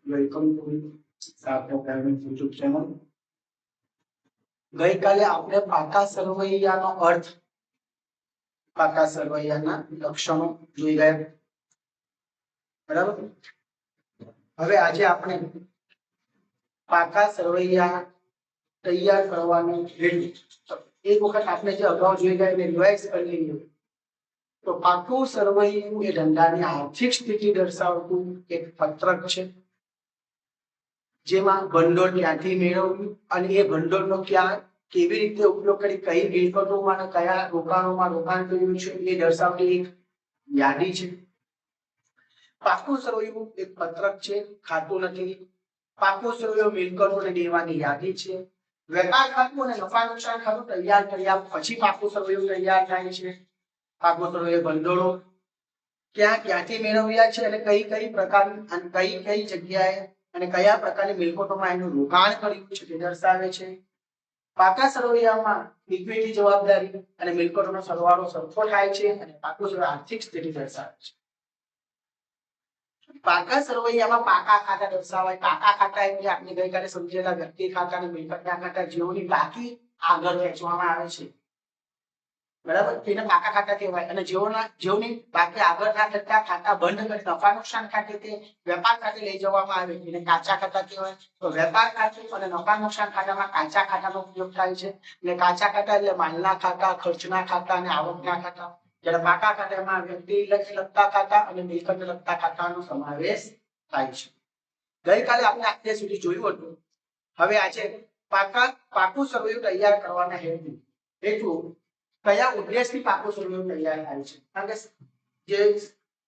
Welcome to સાર્થક diamond YouTube channel. ગઈકાલે આપણે પાકા સરવૈયાનો અર્થ, પાકા સરવૈયાના લક્ષણો જોઈ ગયા, બરાબર। હવે આજે આપણે પાકા સરવૈયા તૈયાર કરવાનું રીત, એક વખત આપણે જે અગાઉ જોઈ ગયા એને રિવાઇઝ કરી લઈએ। તો પાકું સરવૈયું એ ધંધાની આર્થિક સ્થિતિ દર્શાવતું એક પત્રક છે, જેમાં ભંડોળ ક્યાંથી મેળવવું અને એ ભંડોળનો ક્યાં કેવી રીતે ઉપયોગ કરી કઈ મિલકતોમાં અને કયા રોકાણોમાં રોકાણ કર્યું છે એ દર્શાવતી એક યાદી છે। પાકું સરવૈયું એક પત્રક છે, ખાતું નથી। પાકું સરવૈયું મિલકતો અને દેવાની યાદી છે। વેપાર ખાતું અને નફા નુકસાન ખાતું તૈયાર કર્યા પછી પાકું સરવૈયું તૈયાર થાય છે। પાકું સરવૈયું ભંડોળો ક્યાંથી મેળવ્યા છે અને કઈ કઈ પ્રકારની અને કઈ જગ્યાએ અને કયા પ્રકારની મિલકતોમાં એનું રોકાણ કર્યું છે તે દર્શાવે છે। પાકા સરવૈયામાં ઇક્વિટી જવાબદારી અને મિલકતોનો સરવાળો સરખો થાય છે અને પાકું સરવૈયું આર્થિક સ્થિતિ દર્શાવે છે। પાકા સરવૈયામાં પાકા ખાતા દર્શાવાય। પાકા ખાતા એટલે આપણે ગઈકાલે સમજેલા વ્યક્તિ ખાતા અને મિલકતના ખાતા જેઓની બાકી આગળ વેચવામાં આવે છે, બરાબર, તેને પાકા ખાતા કહેવાય। અને જેઓની બાકી આગળ ના થતા ખાતા બંધ કરી નફા નુકસાન ખાતે તે વેપાર ખાતે લઈ જવામાં આવે એને કાચા ખાતા કહેવાય। તો વેપાર ખાતે અને નફા નુકસાન ખાતામાં કાચા ખાતાનો ઉપયોગ થાય છે। એટલે કાચા ખાતા એટલે માલના ખાતા, ખર્ચના ખાતા અને આવકના ખાતા, જ્યારે પાકા ખાતામાં વ્યક્તિને લગતા ખાતા અને મિલકતને લગતા ખાતાનો સમાવેશ થાય છે। ગઈકાલે આપણે અત્યાર સુધી જોયું હતું। હવે આજે પાકું સરવૈયું તૈયાર કરવાના હેતુ કયા ઉદ્દેશથી પાકું સરવૈયું તૈયાર થાય છે। કારણ કે જે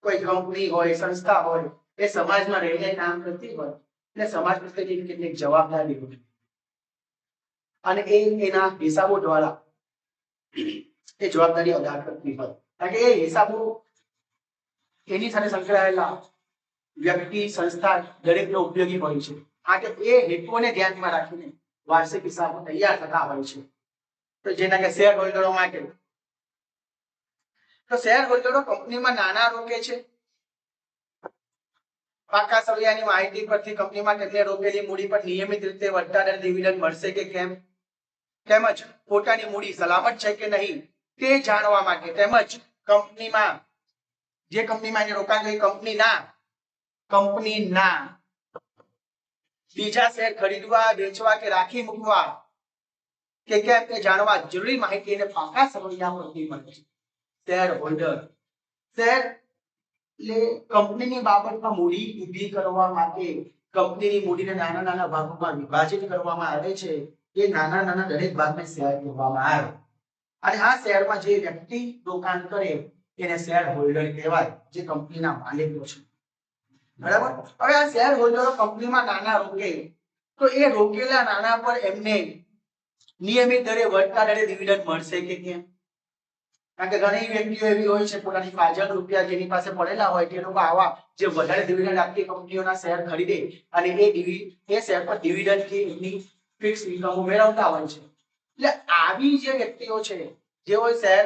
કોઈ કંપની હોય, સંસ્થા હોય, એ સમાજમાં રહીને કામ કરતી હોય એટલે સમાજ પ્રત્યેની કેટલીક જવાબદારી હોય અને એના હિસાબો દ્વારા એ જવાબદારી અદા કરતી હોય। કારણ કે એ હિસાબો એની સાથે સંકળાયેલા વ્યક્તિ, સંસ્થા દરેકનો ઉપયોગી હોય છે। માટે એ હેતુઓને ધ્યાનમાં રાખીને વાર્ષિક હિસાબો તૈયાર થતા હોય છે। તો જેના કે શેર હોલ્ડરો માટે, તો શેર હોલ્ડરો કંપનીમાં નાના રોકે છે। પાકા સરવૈયાની માહિતી પરથી કંપનીમાં તેમને રોકેલી મૂડી પર નિયમિત રીતે વધતા દર ડિવિડન્ડ મળશે કે કેમ, તેમજ પોતાની મૂડી સલામત છે કે નહીં તે જાણવા માટે, તેમજ કંપનીમાં જે કંપનીમાં એને રોકાણ કરી કંપનીના બીજા શેર ખરીદવા, વેચવા કે રાખી મૂકવા કે કેમ તે જાણવા જરૂરી માહિતી એને પાકા સરવૈયા પરથી મળે છે। શેર હોલ્ડર, શેર એટલે કંપનીની બાબતમાં મૂડી ઊભી કરવા માટે કંપનીની મૂડીને નાના નાના ભાગોમાં વિભાજિત કરવામાં આવે છે। એ નાના નાના દરેક ભાગને શેર કહેવામાં આવે અને આ શેરમાં જે વ્યક્તિ રોકાણ કરે એને શેર હોલ્ડર કહેવાય, જે કંપનીના માલિકો છે, બરાબર। હવે આ શેર હોલ્ડરો કંપનીમાં નાના રોકે તો એ રોકેલા નાના પર એમને નિયમિત દરે વધતા દરે ડિવિડન્ડ મળશે કે કેમ? કારણ કે ઘણી વ્યક્તિઓ એવી હોય છે પોતાની ફાજલ રૂપિયા જેની પાસે પડેલા હોય તે લોકો આવા જે વધારે ડિવિડન્ડ આપતી કંપનીઓના શેર ખરીદે અને એ શેર પર ડિવિડન્ડ થી એમની ફિક્સ ઇન્કમ મેળવતા હોય છે। એટલે આવી જે વ્યક્તિઓ છે જેઓ શેર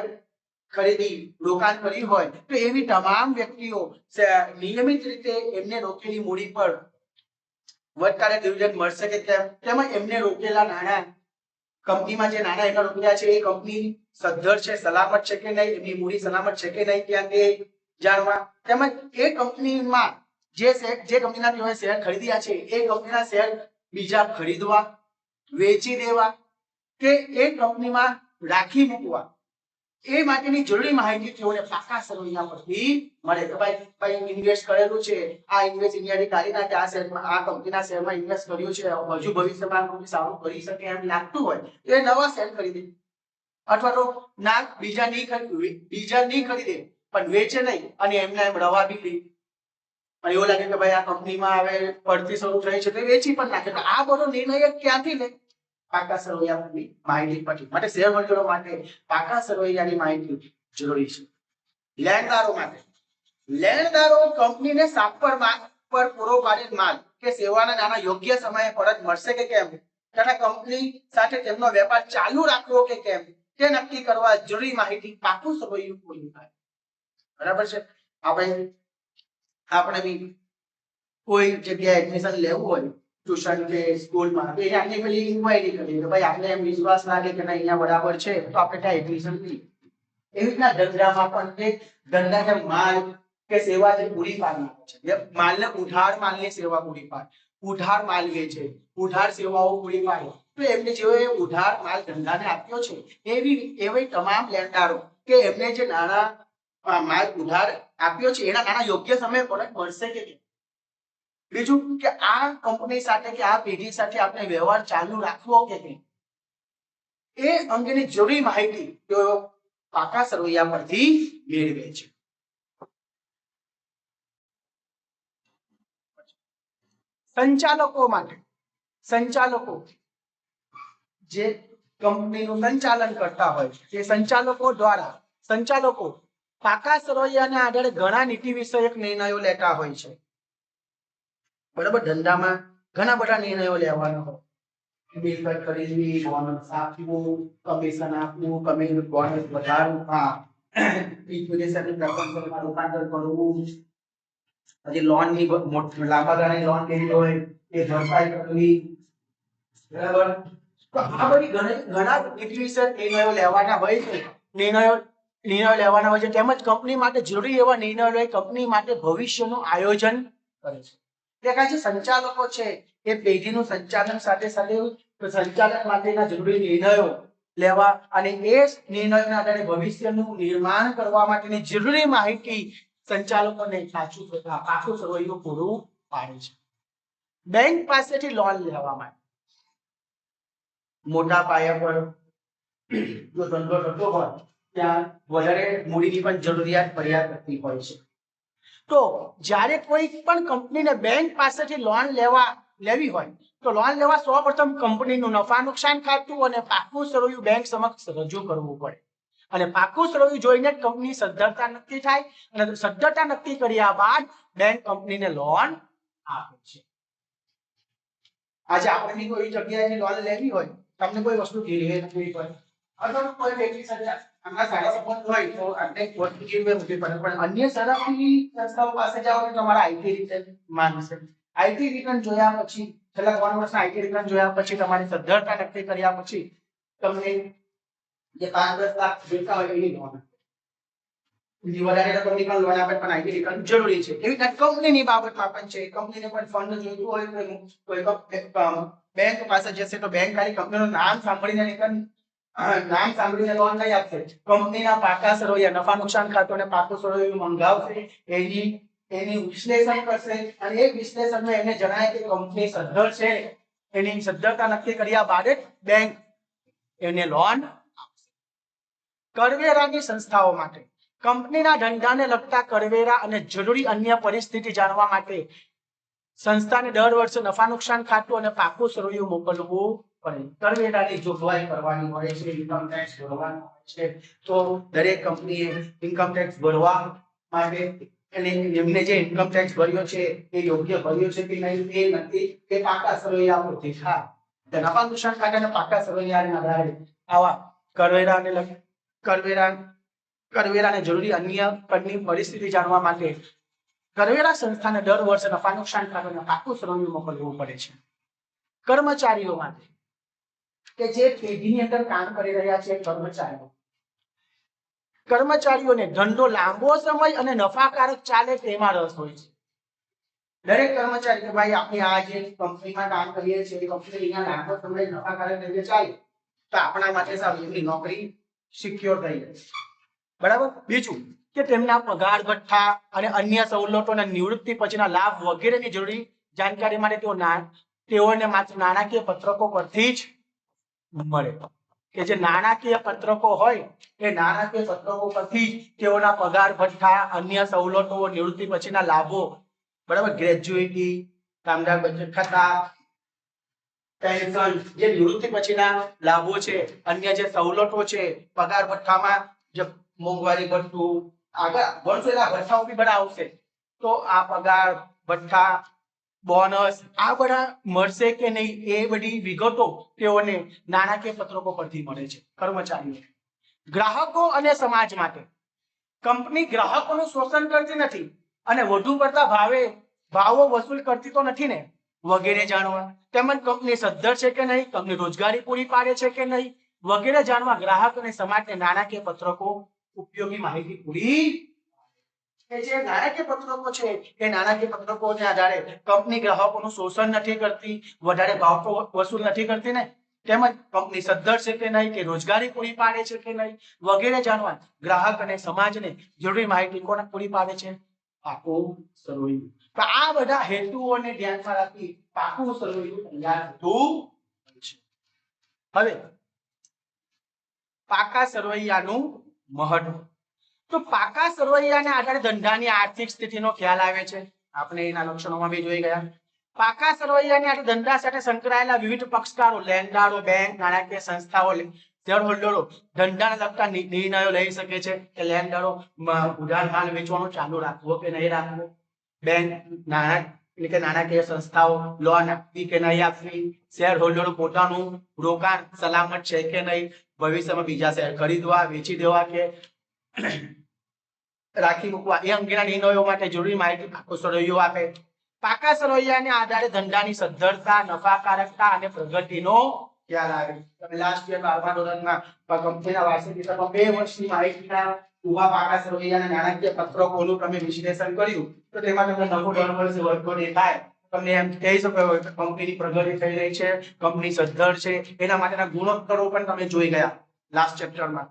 ખરીદી રોકાણ કર્યું હોય તો એવી તમામ વ્યક્તિઓ નિયમિત રીતે એમને રોકેલી મૂડી પર વધતા ડિવિડન્ડ મળશે કે કેમ, તેમાં એમને રોકેલા નાણાં કંપનીમાં જે નાણાં એમને રોક્યા છે એ કંપની સદ્ધર છે, સલામત છે કે નહીં, એમની મૂડી સલામત છે કે નહીં ત્યાં તે જાણવા, તેમજ એ કંપનીમાં જે કંપનીના તેઓએ શેર ખરીદ્યા છે એ કંપનીના શેર બીજા ખરીદવા, વેચી દેવા કે એ કંપનીમાં રાખી મૂકવા એ માટેની જરૂરી માહિતી તેઓને પાકા સરવૈયા પરથી મળે। કે ભાઈ ઇન્વેસ્ટ કરેલું છે, આ ઇન્વેસ્ટ ઇન્ડિયાની કાઢી નાખે, આ શેરમાં, આ કંપનીના શેરમાં ઇન્વેસ્ટ કર્યું છે, હજુ ભવિષ્યમાં આ કંપની સારું કરી શકે એમ લાગતું હોય તો એ નવા શેર ખરીદે, અથવા તો ના બીજા નહીં ખરીદે પણ વેચે નહીં અને એમને એમ રવા બી લે અને એવું લાગે કે ભાઈ આ કંપનીમાં હવે પડતી શરૂ થઈ છે તો વેચી પણ નાખે। તો આ બધો નિર્ણય ક્યાંથી લે? પાકા સરવૈયાની માહિતી પરથી। માટે શેર હોલ્ડરો માટે પાકા સરવૈયાની માહિતી જરૂરી છે। લેણદારો માટે, લેણદારો કંપનીને સાપર માલ પર પૂરો પાડેલ માલ કે સેવાના નાણાં યોગ્ય સમયે પરત મળશે કે કેમ, તથા કંપની સાથે તેમનો વેપાર ચાલુ રાખવો કે કેમ તે નક્કી કરવા જરૂરી માહિતી પાકું સરવૈયું પૂરું થાય, બરાબર છે। આપણે આપણે બી કોઈ જગ્યાએ એડમિશન લેવું હોય ટ્યુશન કે સ્કૂલમાં તો આપણે પેલી ઇન્ક્વાયરી કરીએ કે ભાઈ આપણે એમ વિશ્વાસ લાગે કે ના અહીંયા બરાબર છે તો આપણે ત્યાં એડમિશન લઈએ. એવી રીતના ધંધામાં પણ એક ધંધા કે માલ કે સેવા જે પૂરી પાડનાર છે, માલને ઉધાર માલની સેવા પૂરી પાડે, ઉધાર માલ વેચે, ઉધાર સેવાઓ પૂરી પાડે, તો એમને જેવો ઉધાર માલ ધંધાને આપ્યો છે એવી તમામ લેણદારો કે એમને જે નાણાં માલ ઉધાર આપ્યો છે એના નાણાં યોગ્ય સમયે પરત મળશે કે નહીં. બીજું કે આ કંપની સાથે કે આ પેઢી સાથે આપણે વ્યવહાર ચાલુ રાખવો કે નહીં, એ અંગેની જરૂરી માહિતી તેઓ પાકા સરવૈયા પરથી મેળવે છે. સંચાલકો માટે, સંચાલકો જે કંપનીનું સંચાલન કરતા હોય તે સંચાલકો દ્વારા સંચાલકો પાકા સરવૈયાના આધારે ઘણા નીતિ વિષયક નિર્ણયો લેતા હોય છે. બરાબર, ધંધામાં ઘણા બધા નિર્ણયો લેવાના હોય, મિલકત ખરીદવી, બોનસ આપવું, કમિશન આપવું, કમિશન બોનસ વધારવું, ઇક્વિટીની પ્રકલ્પમાં રૂપાંતર કરવું, પછી લોન ની લાંબા ગાળાની લોન લેવી હોય એ ભરપાઈ કરવી. બરાબર, તો આ બધી ઘણા ઇક્વિટી નિર્ણયો લેવાના હોય છે, નિર્ણયો લેવાના હોય છે. તેમજ કંપની માટે જરૂરી એવા નિર્ણયો લઈ કંપની માટે ભવિષ્યનું આયોજન કરે છે. તે જે સંચાલકો છે એ પેઢીનું સંચાલન સાથે સાથે સંચાલન માટેના જરૂરી નિર્ણયો લેવા અને એ નિર્ણયોના આધારે ભવિષ્યનું નિર્માણ કરવા માટેની જરૂરી માહિતી સંચાલકોને પાકું સરવૈયું પૂરું પાડે છે. બેંક પાસેથી લોન લેવા માટે મોટા પાયા પર જો ધંધો થતો હોય ત્યાં વધારે મૂડીની પણ જરૂરિયાત પડ્યા કરતી હોય છે. તો જ્યારે કોઈ પણ કંપનીને બેંક પાસેથી લોન લેવી હોય તો લોન લેવા સૌપ્રથમ કંપનીનું નફા નુકસાન ખાતું અને પાકું સરવૈયું બેંક સમક્ષ રજૂ કરવું પડે. અને પાકું સરવૈયું જોઈને કંપની સદ્ધરતા નક્કી થાય અને સદ્ધરતા નક્કી કર્યા બાદ બેંક કંપનીને લોન આપે છે. આજે આપણે કોઈ જગ્યાએથી લોન લેવી હોય, તમને કોઈ વસ્તુ ગીરવે રાખવી પડે અથવા કોઈ વ્યક્તિ સાથે આના સારા સંબંધ હોય તો આપણે વસ્તુ ગીરવે મૂકવી પડે, પણ અન્ય સરકારી સંસ્થાઓ પાસે જાઓ તો તમારા આઈટી રિટર્ન માંગશે. આઈટી રિટર્ન જોયા પછી, છેલ્લા 3 વર્ષના આઈટી રિટર્ન જોયા પછી, તમારી સદ્ધરતા નક્કી કર્યા પછી તમને જે 5-10 લાખ જોઈતા હોય એની લોન વધારે રકમની પણ લોન આપે, પણ આઈટી રિટર્ન જરૂરી છે. એવી રીતે કંપનીની બાબતમાં પણ છે. કંપનીને પણ ફંડ જોઈતું હોય તો કોઈ બેંક પાસે જશે તો બેંક ખાલી કંપનીનું નામ સાંભળીને લોન નહીં આપશે. કંપનીના પાકા સરવૈયા નફા નુકસાન ખાતું અને પાકું સરવૈયું મંગાવશે, એની વિશ્લેષણ કરશે અને એ વિશ્લેષણમાં એમને જણાય કે કંપની સદ્ધર છે, એની સદ્ધરતા નક્કી કર્યા બાદ જ બેંક એને લોન આપશે. કરવેરાની સંસ્થાઓ માટે કંપનીના ધંધાને લગતા કરવેરા અને જરૂરી અન્ય પરિસ્થિતિ જાણવા માટે સંસ્થાને દર વર્ષે નફા નુકસાન ખાતું અને પાકું સરવૈયું મોકલવું પડે. કરવેરાની જોગવાઈ કરવાની હોય છે, ઇન્કમ ટેક્સ ભરવાનો હોય છે, તો દરેક કંપનીએ ઇન્કમ ટેક્સ ભરવા માટે એમને જે ઇન્કમ ટેક્સ ભર્યો છે એ યોગ્ય ભર્યો છે કે નહીં એ નક્કી એ પાકા સરવૈયા પરથી થાય. નફા નુકસાન ખાતા અને પાકા સરવૈયાના આધારે આવા કરવેરાને જરૂરી અન્ય કરની પરિસ્થિતિ જાણવા માટે કરવેરા સંસ્થાને દર વર્ષે નફા નુકસાન ખાતું પાકું સરવૈયું મોકલવું પડે છે. કર્મચારીઓ માટે કે જે પેઢીની અંદર કામ કરી રહ્યા છે કર્મચારીઓને ધંધો લાંબો સમય અને નફાકારક ચાલે તેમાં રસ હોય છે. દરેક કર્મચારી કે ભાઈ આપણે આ જે કંપનીમાં કામ કરીએ છીએ એ કંપની અહીંયા લાંબો સમય નફાકારક રીતે ચાલે તો આપણા માટે સારું, એમની નોકરી સિક્યોર થઈ જાય. બરાબર. બીજું કે તેમના પગાર ભથ્થા અને અન્ય સવલતો અને નિવૃત્તિ પછીના લાભ વગેરેની જરૂરી જાણકારી માટે તેઓને માત્ર નાણાકીય પત્રકો પરથી જ મળે. કે જે નાણાકીય પત્રકો હોય એ નાણાકીય પત્રકો પરથી તેઓના પગાર ભથ્થા, અન્ય સવલતો, નિવૃત્તિ પછીના લાભો, બરાબર, ગ્રેજ્યુઇટી, કામદાર બચત ખાતા, પેન્શન, જે નિવૃત્તિ પછીના લાભો છે, અન્ય જે સવલતો છે, પગાર ભથ્થામાં જે મોંઘવારી ભથ્થું, આગળ વર્ષોના ભથ્થાઓ બી બધા આવશે, તો આ પગાર ભથ્થા, બોનસ આ બધા મળશે કે નહીં એ બધી વિગતો તેઓને નાણાકીય પત્રકો પરથી મળે છે. કર્મચારીઓ, ગ્રાહકો અને સમાજ માટે કંપની ગ્રાહકોનું શોષણ કરતી નથી, અને વધુ પડતા ભાવો વસૂલ કરતી તો નથી ને વગેરે જાણવા. તેમજ કંપની સદ્ધર છે કે નહીં, કંપની રોજગારી પૂરી પાડે છે કે નહીં વગેરે જાણવા ગ્રાહક અને સમાજને નાણાકીય પત્રકો ઉપયોગી માહિતી પૂરી. કે જે નાણાકીય પત્રકો છે એ નાણાકીય પત્રકોને આધારે કંપની ગ્રાહકોનું શોષણ નથી કરતી, વધારે ભાવ વસૂલ નથી કરતી ને, તેમજ કંપની સદ્ધર છે કે નહીં, કે રોજગારી પૂરી પાડે છે કે નહીં વગેરે જાણવા ગ્રાહક અને સમાજને જરૂરી માહિતી કોણ પૂરી પાડે છે? પાકું સરવૈયું. તો આ બધા હેતુઓને ધ્યાનમાં રાખી પાકું સરવૈયું તૈયાર થતું છે. હવે પાકા સરવૈયાનું મહત્વ. તો પાકા સરવૈયાને આધારે ધંધાની આર્થિક સ્થિતિનો ખ્યાલ આવે છે. આપણે એના લક્ષણોમાં બી જોઈ ગયા. પાકા સરવૈયાને આધારે ધંધા સાથે સંકળાયેલા વિવિધ પક્ષકારો, લેણદારો, બેંક, નાણાકીય સંસ્થાઓ, શેર હોલ્ડરો ધંધાને લગતા નિર્ણયો લઈ શકે છે કે લેણદારો ઉધાર માલ વેચવાનું ચાલુ રાખવો કે નહીં રાખવો, બેંક નાણાકીય સંસ્થાઓ લોન આપવી કે નહીં આપવી, શેર હોલ્ડરો પોતાનું રોકાણ સલામત છે કે નહીં, ભવિષ્યમાં બીજા શેર ખરીદવા, વેચી દેવા કે રાખી મૂકવા એ અંગેના નિર્ણયો માટે જરૂરી માહિતી પાકો સરવૈયો આપે. પાકા સરવૈયાને આધારે ધંધાની સદ્ધરતા, નફાકારકતા અને પ્રગતિનો ખ્યાલ આવે. તમે લાસ્ટ યર 12મા ધોરણમાં કંપનીના વાર્ષિક હિસાબમાં 2 વર્ષની માહિતીના ઉભા પાકા સરવૈયાના નાણાકીય પત્રકોનું તમે વિશ્લેષણ કર્યું તો તેમાં તમને નફો દર વર્ષે વધતો દેખાય. તમને એમ કહી શકો કે કંપનીની પ્રગતિ થઈ રહી છે, કંપની સદ્ધર છે, એના માટેના ગુણોત્તરો પણ તમે જોઈ ગયા લાસ્ટ ચેપ્ટરમાં.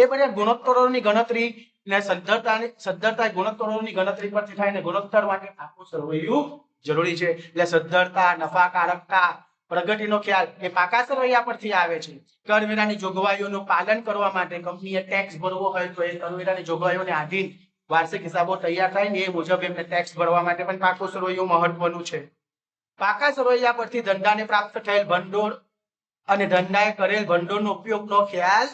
એ બધા ગુણોત્તરોની ગણતરી ને સદ્ધરતા ગુણોત્તરોની ગણતરી પરથી થાય ને ગુણોત્તર માટે પાકું સરવૈયું જરૂરી છે. એટલે સદ્ધરતા, નફાકારકતા, પ્રગતિનો ખ્યાલ એ પાકા સરવૈયા પરથી આવે છે. કરવેરાની જોગવાઈઓનું પાલન કરવા માટે કંપનીએ ટેક્સ ભરવો હોય તો એ કરવેરાની જોગવાઈઓને આધીન વાર્ષિક હિસાબો તૈયાર થાય ને એ મુજબ એમને ટેક્સ ભરવા માટે પણ પાકું સરવૈયું મહત્વનું છે. પાકા સરવૈયા પરથી ધંધાને પ્રાપ્ત થયેલ ભંડોળ અને ધંધાએ કરેલ ભંડોળનો ઉપયોગનો ખ્યાલ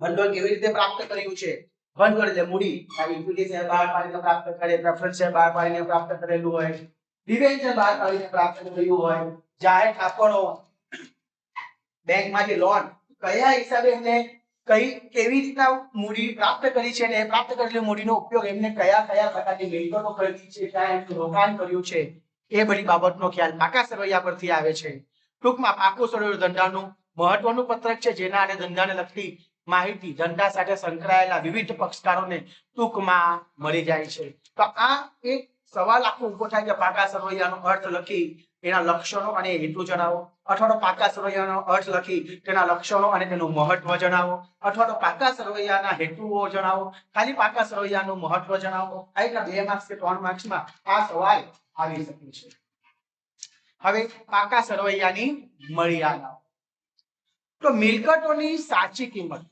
ભંડોળ કેવી રીતે પ્રાપ્ત કર્યું છે. ભંડોળ એટલે મૂડી, ઇક્વિટી શેર બહાર પાડીને પ્રાપ્ત કરે, પ્રેફરન્સ શેર બહાર પાડીને પ્રાપ્ત કરેલું હોય, ડિબેન્ચર બહાર પાડીને પ્રાપ્ત કર્યું હોય, જાહેર થાપણો, બેંકમાંથી લોન, કયા હિસાબે એમને કેવી રીતના મૂડી પ્રાપ્ત કરી છે અને પ્રાપ્ત કરેલી મૂડીનો ઉપયોગ એમને કયા પ્રકારની મિલકતો ખરીદી છે, ક્યાં એમનું રોકાણ કર્યું છે, એ બધી બાબતનો ખ્યાલ પાકા સરવૈયા પરથી આવે છે. ટૂંકમાં પાકું સરવૈયું ધંધાનું મહત્વનું પત્રક છે જેના અને ધંધાને લગતી માહિતી ધંધા સાથે સંકળાયેલા વિવિધ પક્ષકારોને ટૂંકમાં મળી જાય છે. તો આ એક સવાલ આખો ઉભો થાય કે પાકા સરવૈયાનો અર્થ લખી એના લક્ષણો અને હેતુ જણાવો, અથવા તો પાકા સરવૈયાનો અર્થ લખી તેના લક્ષણો અને તેનું મહત્વ જણાવો, અથવા તો પાકા સરવૈયાના હેતુઓ જણાવો, ખાલી પાકા સરવૈયાનું મહત્વ જણાવો. આ રીતના 2 માર્ક્સ કે 3 માર્ક્સમાં આ સવાલ આવી શકે છે. હવે પાકા સરવૈયાની મર્યાદા. તો મિલકતોની સાચી કિંમત,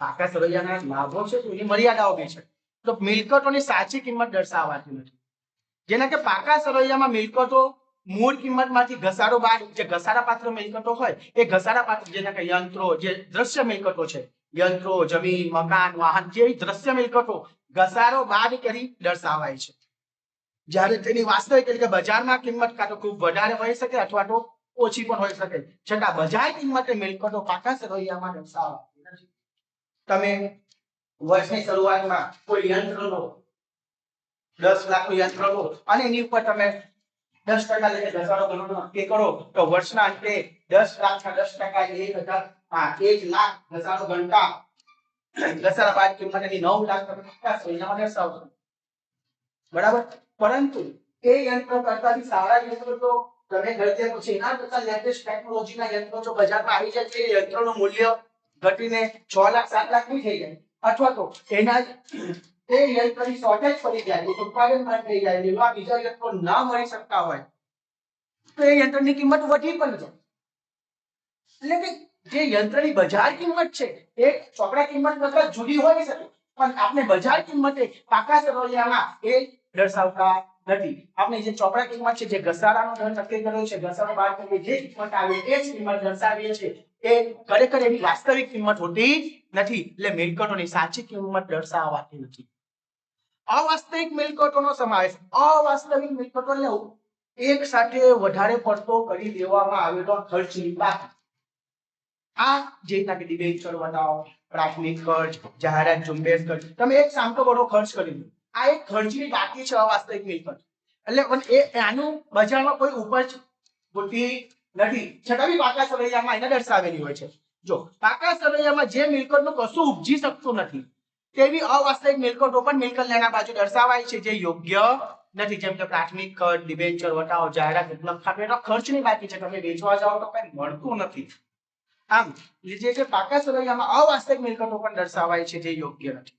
પાકા સરવૈયાના લાભો છે તો એની મર્યાદાઓ બી છે. તો મિલકતોની સાચી કિંમત દર્શાવાતી નથી. જેના કે પાકા સરવૈયામાં મિલકતો મૂળ કિંમતમાંથી ઘસારો બાદ જે ઘસારા પાત્ર મિલકતો હોય એ ઘસારા પાત્ર જેના કે યંત્રો, જે દ્રશ્ય મિલકતો છે, યંત્રો, જમીન, મકાન, વાહન જેવી દ્રશ્ય મિલકતો ઘસારો બાદ કરી દર્શાવાય છે. જ્યારે તેની વાસ્તવિક એટલે કે બજારમાં કિંમત કાં તો ખૂબ વધારે હોઈ શકે અથવા તો ઓછી પણ હોઈ શકે, છતાં બજાર કિંમતે મિલકતો પાકા સરવૈયામાં દર્શાવાતી નથી. તમે વર્ષની શરૂઆતમાં કોઈ યંત્ર લો, 10 લાખનું યંત્ર લો અને એની ઉપર તમે 10% એટલે ઘસારો ગણવાનો નક્કી કરો તો વર્ષના અંતે 10 લાખના 10% 1 લાખ ઘસારો ગણતા ઘસારા બાદ કિંમત એની 9 લાખ તમે પાકા સરવૈયામાં દર્શાવશો. બરાબર. પરંતુ એ યંત્ર કરતા બી સારા યંત્રો તો તમે ખરીદ્યા પછી એના કરતા લેટેસ્ટ ટેકનોલોજીના યંત્રો જો બજારમાં આવી જાય છે, યંત્રનું મૂલ્ય ઘટીને 6 લાખ 7 લાખ ની થઈ જાય, અથવા તો એના એ યંત્રની શોર્ટેજ પડી જાય, ઉત્પાદન બંધ થઈ જાય, એવા બીજા યંત્રો ના મળી શકતા હોય તો એ યંત્રની કિંમત વધી પણ જાય. એટલે કે જે યંત્રની બજાર કિંમત છે એ ચોપડા કિંમત કરતા જુદી હોઈ શકે, પણ આપણે બજાર કિંમતે પાકા સરવૈયામાં એ દર્શાવતા નથી. આપણે જે ચોપડા કિંમત છે, જે ઘસારાનો દર નક્કી કર્યો છે, ઘસારો બાદ કરીને જે કિંમત આવે એ જ કિંમત દર્શાવીએ છીએ, એ ખરેખર એની વાસ્તવિક કિંમત હોતી નથી. એટલે મિલકતોની સાચી કિંમત દર્શાવાતી નથી. અવાસ્તવિક મિલકતોનો સમાવેશ. અવાસ્તવિક મિલકતો એટલે એક સાથે વધારે પડતો કરી દેવામાં આવેલો ખર્ચની બાકી. આ જે ડિબેન્ચર બનાવો, પ્રાથમિક ખર્ચ, જાહેરાત ઝુંબેશ ખર્ચ, તમે એક સામટો બડો ખર્ચ કરી દો. આ એક ખર્ચની બાકી છે અવાસ્તવિક મિલકત. એટલે પણ એ આનું બજારમાં કોઈ ઉપજ હોતી નથી, છતાં બી પાકા સરવૈયામાં એને દર્શાવેલી હોય છે. જો પાકા સરવૈયામાં જે મિલકતનું કશું ઉપજી શકતું નથી તેવી અવાસ્તવિક મિલકતો પણ મિલકત લેણા બાજુ દર્શાવાય છે, જે યોગ્ય નથી. જેમ કે પ્રાથમિક ખર્ચ, ડિબેન્ચર વટાવો, જાહેરાત ઉપલબ્ધ ખાતે ખર્ચની બાકી છે, તમે વેચવા જાઓ તો કઈ મળતું નથી. આમ જે છે પાકા સરવૈયામાં અવાસ્તવિક મિલકતો પણ દર્શાવાય છે, જે યોગ્ય નથી.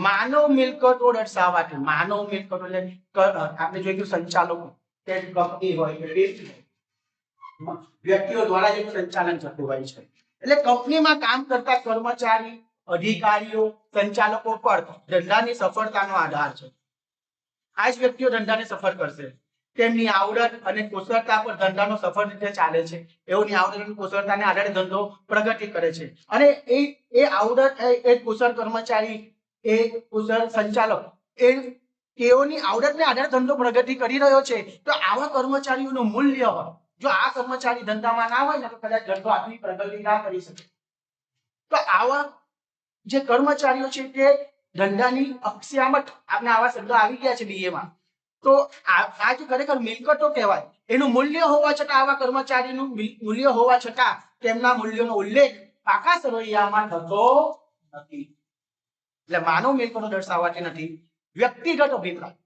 માનવ મિલકતો દર્શાવવાથી, માનવ મિલકતો એટલે આપણે જોયું સંચાલકો, તે કંપની હોય કે વ્યક્તિઓ દ્વારા જેનું સંચાલન થતું હોય છે. એટલે કંપનીમાં કામ કરતા કર્મચારી, અધિકારીઓ, સંચાલકો પર ધંધાની સફળતાનો આધાર છે. આ જ વ્યક્તિઓ ધંધાને સફળ કરશે. તેમની આવડત અને કુશળતા પર ધંધાનો સફળ રીતે ચાલે છે. એઓની આવડત અને કુશળતાને આધારે ધંધો પ્રગતિ કરે છે. અને એ આવડત, એ કુશળ કર્મચારી, એ કુશળ સંચાલક, તેઓની આવડતને આધારે ધંધો પ્રગતિ કરી રહ્યો છે. તો આવા કર્મચારીઓનું મૂલ્ય હોય, જો આ કર્મચારી ધંધામાં ના હોય ને તો કદાચ ધંધો આટલી પ્રગતિ ના કરી શકે. તો આવા જે કર્મચારીઓ છે તે ધંધાની અક્ષામત, આપણે આવા શબ્દો આવી ગયા છે બીએમાં, તો આ જે ખરેખર મિલકતો કહેવાય, એનું મૂલ્ય હોવા છતાં, આવા કર્મચારીનું મૂલ્ય હોવા છતાં તેમના મૂલ્યનો ઉલ્લેખ પાકા સરવૈયામાં થતો નથી. એટલે માનવ મિલકતો દર્શાવવાથી નથી, વ્યક્તિગત અભિપ્રાય.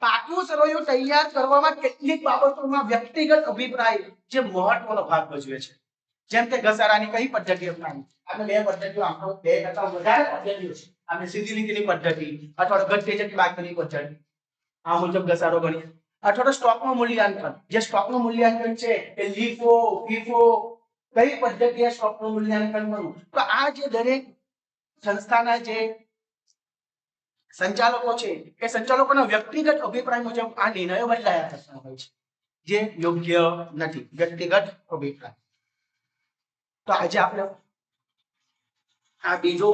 પાકું સરવૈયું તૈયાર કરવામાં કેટલીક બાબતોમાં વ્યક્તિગત અભિપ્રાય જે મહત્વનો ભાગ ભજવે છે. જેમ કે ઘસારાની કઈ પદ્ધતિ અપનાવી? આપણે બે પદ્ધતિઓ, આપણો 2 કરતા વધારે પદ્ધતિઓ છે. આપણે સીધી લીટીની પદ્ધતિ અથવા તો ગત તેજથી બાકીની પદ્ધતિ, આ મુજબ ઘસારો ગણીએ. અથવા તો સ્ટોકનું મૂલ્યાંકન, જે સ્ટોકનું મૂલ્યાંકન છે એ લીફો, ફીફો, કઈ પદ્ધતિએ સ્ટોકનું મૂલ્યાંકન કરવું. તો આ જે દરેક સંસ્થાના જે સંચાલકો છે એ સંચાલકોના વ્યક્તિગત અભિપ્રાય મુજબ આ નિર્ણયો બદલાયા કરતા હોય છે, જે યોગ્ય નથી. વ્યક્તિગત અભિપ્રાય. તો આજે આપણે આ બીજો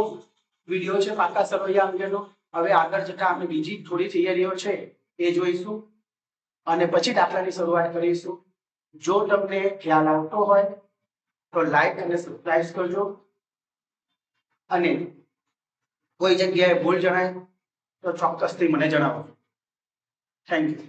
વિડિયો છે પાકા સરવૈયા અંગેનો. હવે આગળ જતા આપણે બીજી થોડી થિયરીઓ છે એ જોઈશું અને પછી દાખલાની શરૂઆત કરીશું. જો તમને ખ્યાલ આવતો હોય તો લાઈક અને સબસ્ક્રાઇબ કરજો, અને કોઈ જગ્યાએ ભૂલ જણાય તો ચોક્કસથી મને જણાવો. Thank you.